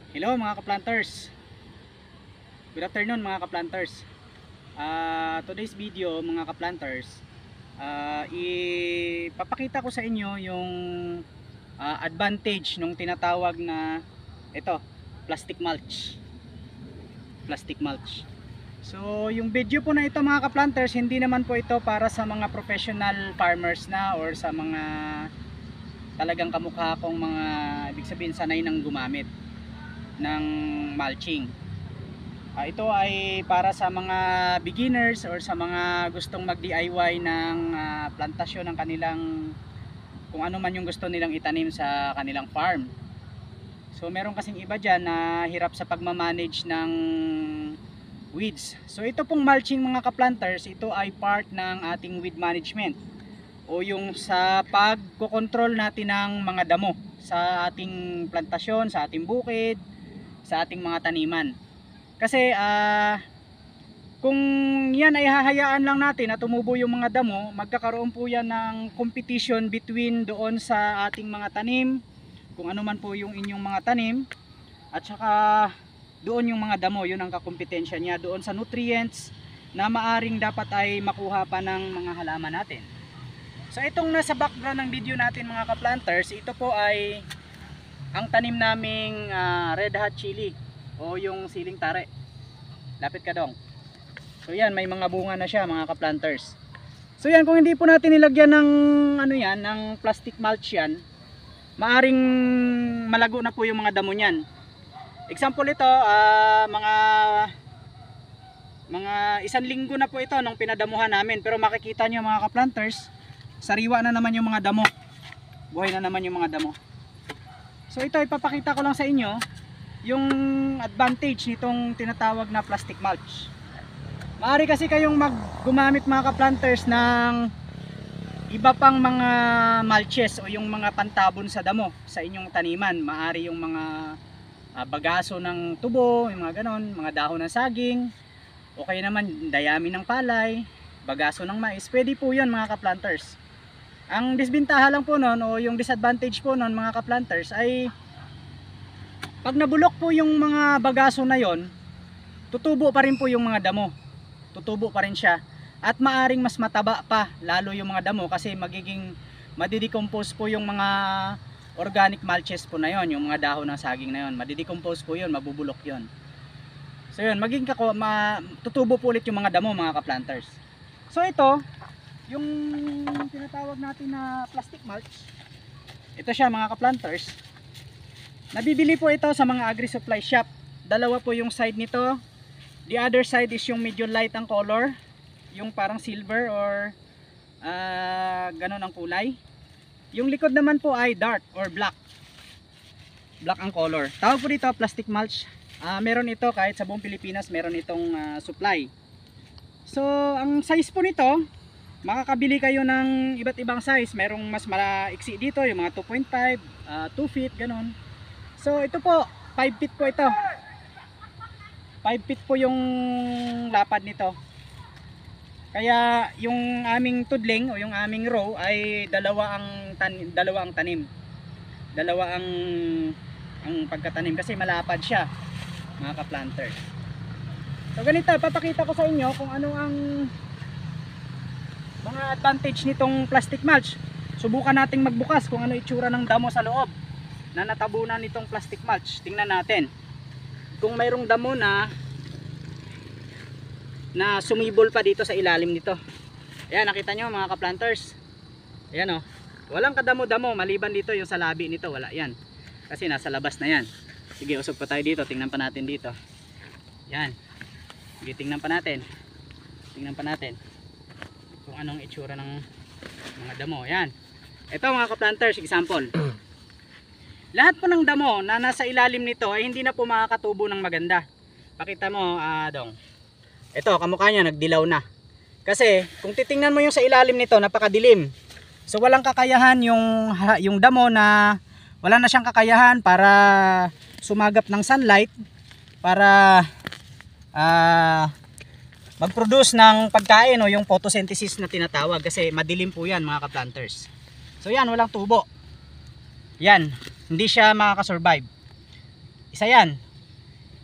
Hello mga ka-planters. Good afternoon mga ka-planters. Today's video mga ka-planters, ipapakita ko sa inyo yung advantage nung tinatawag na ito, plastic mulch. Plastic mulch. So yung video po na ito mga ka-planters, hindi naman po ito para sa mga professional farmers na or sa mga talagang kamukha kong mga ibig sabihin sanay nang gumamit ng mulching. Ito ay para sa mga beginners or sa mga gustong mag DIY ng plantasyon ng kanilang kung ano man yung gusto nilang itanim sa kanilang farm. So meron kasing iba dyan na hirap sa pagmamanage ng weeds. So ito pong mulching mga ka-planters, ito ay part ng ating weed management o yung sa pagkokontrol natin ng mga damo sa ating plantasyon, sa ating bukid, sa ating mga taniman. Kasi kung yan ay hahayaan lang natin na tumubo yung mga damo, magkakaroon po yan ng competition between doon sa ating mga tanim, kung ano man po yung inyong mga tanim, at saka doon yung mga damo, yun ang kakompetensya niya doon sa nutrients na maaring dapat ay makuha pa ng mga halaman natin. So itong nasa background ng video natin mga ka-planters, ito po ay ang tanim naming red hot chili o yung siling tare. Lapit ka dong. So yan, may mga bunga na siya mga ka-planters. So yan, kung hindi po natin nilagyan ng ano yan, ng plastic mulch yan, maaring malago na po yung mga damo niyan. Example ito, mga isang linggo na po ito nung pinadamuhan namin, pero makikita nyo mga ka-planters, sariwa na naman yung mga damo. Buhay na naman yung mga damo. So ito ipapakita ko lang sa inyo yung advantage nitong tinatawag na plastic mulch. Maaari kasi kayong gumamit mga ka-planters ng iba pang mga mulches o yung mga pantabon sa damo sa inyong taniman. Maaari yung mga bagaso ng tubo, yung mga ganon, mga dahon ng saging, o kaya naman dayami ng palay, bagaso ng mais. Pwede po yun mga ka-planters. Ang disbintaha lang po nun o yung disadvantage po nun mga ka-planters ay pag nabulok po yung mga bagaso na yon, tutubo pa rin po yung mga damo. Tutubo pa rin siya. At maaring mas mataba pa lalo yung mga damo kasi magiging madidecompose po yung mga organic mulches po na yon, yung mga dahon ng saging na yon. Madidecompose po yun, mabubulok yon. So yun, tutubo po ulit yung mga damo mga ka-planters. So ito, yung tinatawag natin na plastic mulch, ito siya mga ka-planters. Nabibili po ito sa mga agri-supply shop. Dalawa po yung side nito. The other side is yung medyo light ang color, yung parang silver or ganon ang kulay. Yung likod naman po ay dark or black. Black ang color. Tawag po dito plastic mulch. Meron ito kahit sa buong Pilipinas, meron itong supply. So ang size po nito, makakabili kayo ng iba't ibang size. Merong mas malaiksi dito, yung mga 2.5, 2 feet, ganun. So ito po, 5 feet po ito. 5 feet po yung lapad nito. Kaya yung aming tudling o yung aming row ay dalawa ang tanim. Dalawa ang pagkatanim kasi malapad siya, mga ka-planters. So ganito, papakita ko sa inyo kung ano ang mga advantage nitong plastic mulch. Subukan nating magbukas kung ano itsura ng damo sa loob na natabunan nitong plastic mulch. Tingnan natin kung mayroong damo na sumibol pa dito sa ilalim nito. Ayan, nakita nyo mga ka-planters. Ayan o, walang kadamo-damo maliban dito yung sa labi nito, wala yan kasi nasa labas na yan. Sige, usog pa tayo dito, tingnan pa natin dito. Yan, sige, tingnan pa natin kung anong itsura ng mga damo. Yan, ito mga ka-planters, example. Lahat po ng damo na nasa ilalim nito ay hindi na po makakatubo ng maganda. Pakita mo dong, ito kamukha niya nagdilaw na kasi kung titingnan mo yung sa ilalim nito napakadilim. So walang kakayahan yung damo, na wala na siyang kakayahan para sumagap ng sunlight para mag-produce ng pagkain o yung photosynthesis na tinatawag kasi madilim po yan mga ka-planters. So yan, walang tubo yan, hindi siya makakasurvive. Isa yan.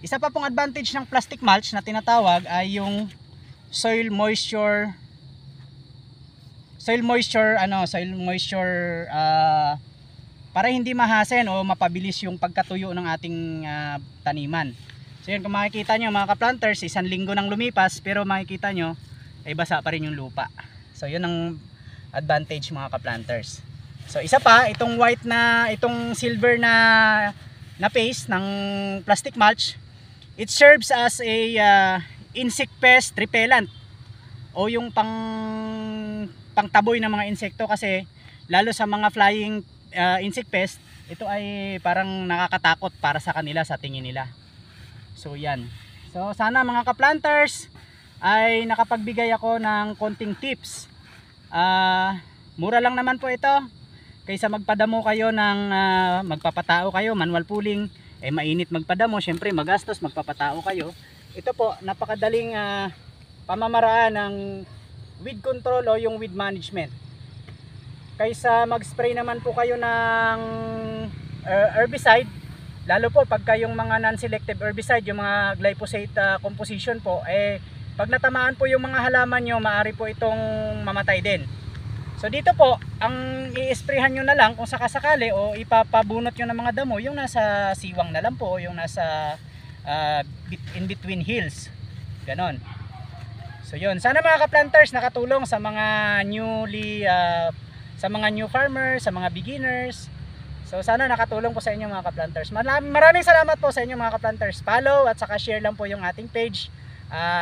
Isa pa pong advantage ng plastic mulch na tinatawag ay yung soil moisture para hindi mahasen o mapabilis yung pagkatuyo ng ating taniman. So yun, kung makikita nyo mga ka-planters, 1 linggo nang lumipas pero makikita nyo ay basa pa rin yung lupa. So yun ang advantage mga ka-planters. So isa pa, itong silver na paste ng plastic mulch, it serves as a insect pest repellent o yung pangtaboy ng mga insekto, kasi lalo sa mga flying insect pest, ito ay parang nakakatakot para sa kanila sa tingin nila. So yan. So sana mga ka-planters ay nakapagbigay ako ng konting tips. Mura lang naman po ito. Kaysa magpadamo kayo ng magpapatao kayo, manual pulling, mainit magpadamo, syempre magastos, magpapatao kayo. Ito po, napakadaling pamamaraan ng weed control o yung weed management. Kaysa mag-spray naman po kayo ng herbicide, lalo po pagka yung mga non-selective herbicide, yung mga glyphosate composition po, pag natamaan po yung mga halaman nyo, maaari po itong mamatay din. So dito po, ang i-sprayhan nyo na lang kung sakasakali o ipapabunot nyo ng mga damo, yung nasa siwang na lang po, yung nasa in between hills, ganon. So yun, sana mga ka-planters nakatulong sa mga new farmers, sa mga beginners. So sana nakatulong po sa inyo mga ka-planters. Maraming salamat po sa inyo mga ka-planters. Follow at saka share lang po yung ating page.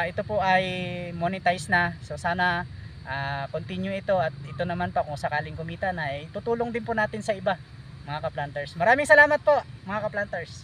Ito po ay monetize na, so sana continue ito, at ito naman pa kung sakaling kumita na, tutulong din po natin sa iba mga ka-planters. Maraming salamat po mga ka-planters.